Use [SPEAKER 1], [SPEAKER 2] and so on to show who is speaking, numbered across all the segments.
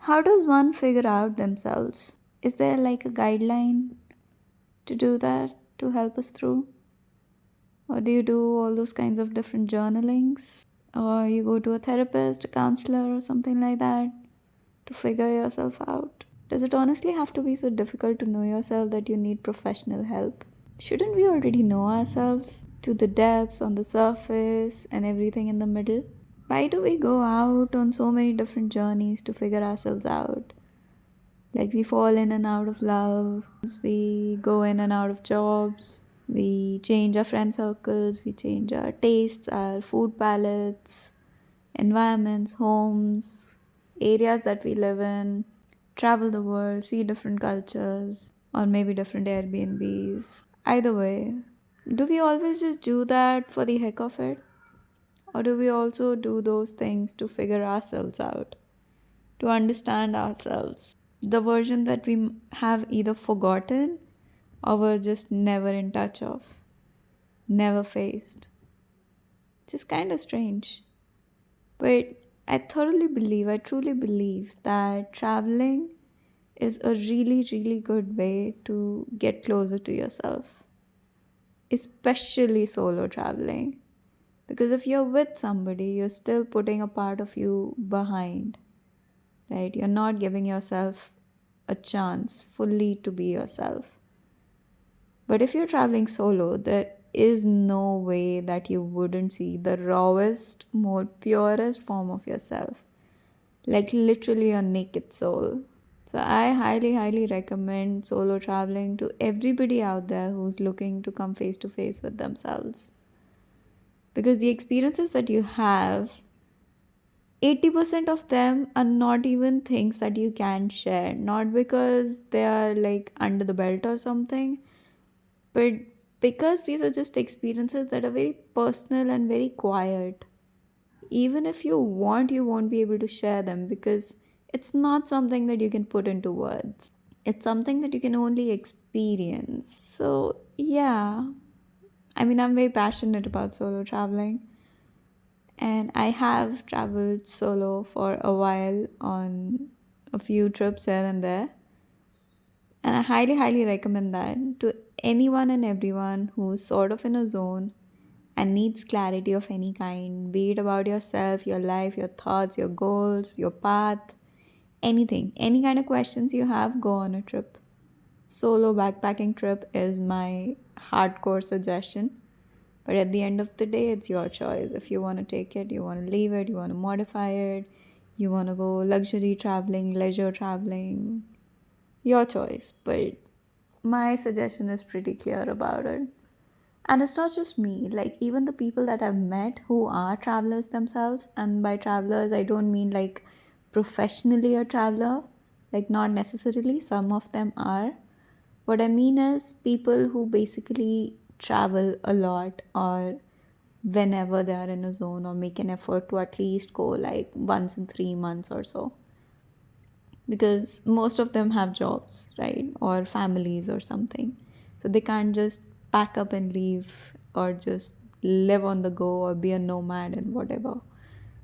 [SPEAKER 1] How does one figure out themselves? Is there like a guideline to do that to help us through? Or do you do all those kinds of different journalings? Or you go to a therapist, a counselor, or something like that to figure yourself out? Does it honestly have to be so difficult to know yourself that you need professional help? Shouldn't we already know ourselves to the depths, on the surface, and everything in the middle? Why do we go out on so many different journeys to figure ourselves out? Like we fall in and out of love, we go in and out of jobs, we change our friend circles, we change our tastes, our food palettes, environments, homes, areas that we live in, travel the world, see different cultures, or maybe different Airbnbs. Either way, do we always just do that for the heck of it? Or do we also do those things to figure ourselves out, to understand ourselves? The version that we have either forgotten or were just never in touch of, never faced. It's just kind of strange. But I truly believe that traveling is a really, really good way to get closer to yourself, especially solo traveling. Because if you're with somebody, you're still putting a part of you behind, right? You're not giving yourself a chance fully to be yourself. But if you're traveling solo, there is no way that you wouldn't see the rawest, more purest form of yourself, like literally a naked soul. So I highly, highly recommend solo traveling to everybody out there who's looking to come face to face with themselves. Because the experiences that you have, 80% of them are not even things that you can share. Not because they are like under the belt or something, but because these are just experiences that are very personal and very quiet. Even if you want, you won't be able to share them because it's not something that you can put into words. It's something that you can only experience. So, yeah, I mean, I'm very passionate about solo traveling, and I have traveled solo for a while on a few trips here and there. And I highly, highly recommend that to anyone and everyone who's sort of in a zone and needs clarity of any kind, be it about yourself, your life, your thoughts, your goals, your path, anything, any kind of questions you have, go on a trip. Solo backpacking trip is my hardcore suggestion. But at the end of the day, it's your choice. If you want to take it, you want to leave it, you want to modify it, you want to go luxury traveling, leisure traveling, your choice. But my suggestion is pretty clear about it. And it's not just me, like, even the people that I've met who are travelers themselves, and by travelers, I don't mean like professionally a traveler, like, not necessarily, some of them are. What I mean is people who basically travel a lot or whenever they are in a zone or make an effort to at least go like once in 3 months or so. Because most of them have jobs, right? Or families or something. So they can't just pack up and leave or just live on the go or be a nomad and whatever.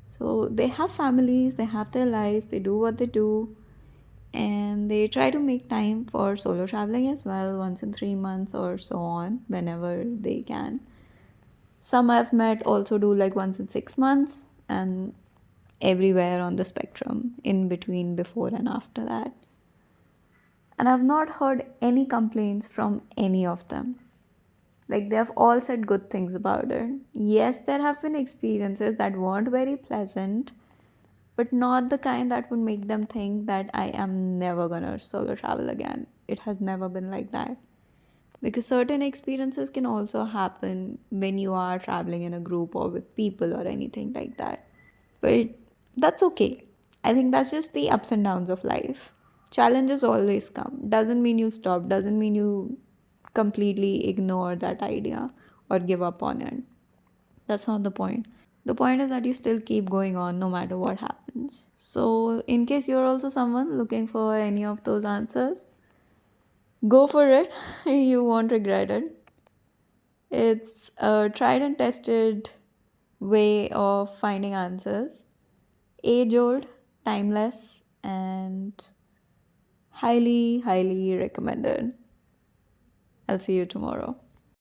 [SPEAKER 1] So they have families, they have their lives, they do what they do, and they try to make time for solo traveling as well, once in 3 months or so on, whenever they can. Some I've met also do like once in 6 months, and everywhere on the spectrum in between, before and after that. And I've not heard any complaints from any of them. Like they have all said good things about it. Yes, there have been experiences that weren't very pleasant, but not the kind that would make them think that I am never gonna solo travel again. It has never been like that. Because certain experiences can also happen when you are traveling in a group or with people or anything like that. But that's okay. I think that's just the ups and downs of life. Challenges always come. Doesn't mean you stop, doesn't mean you completely ignore that idea or give up on it. That's not the point. The point is that you still keep going on no matter what happens. So, in case you're also someone looking for any of those answers, go for it. You won't regret it. It's a tried and tested way of finding answers, age old, timeless, and highly, highly recommended. I'll see you tomorrow.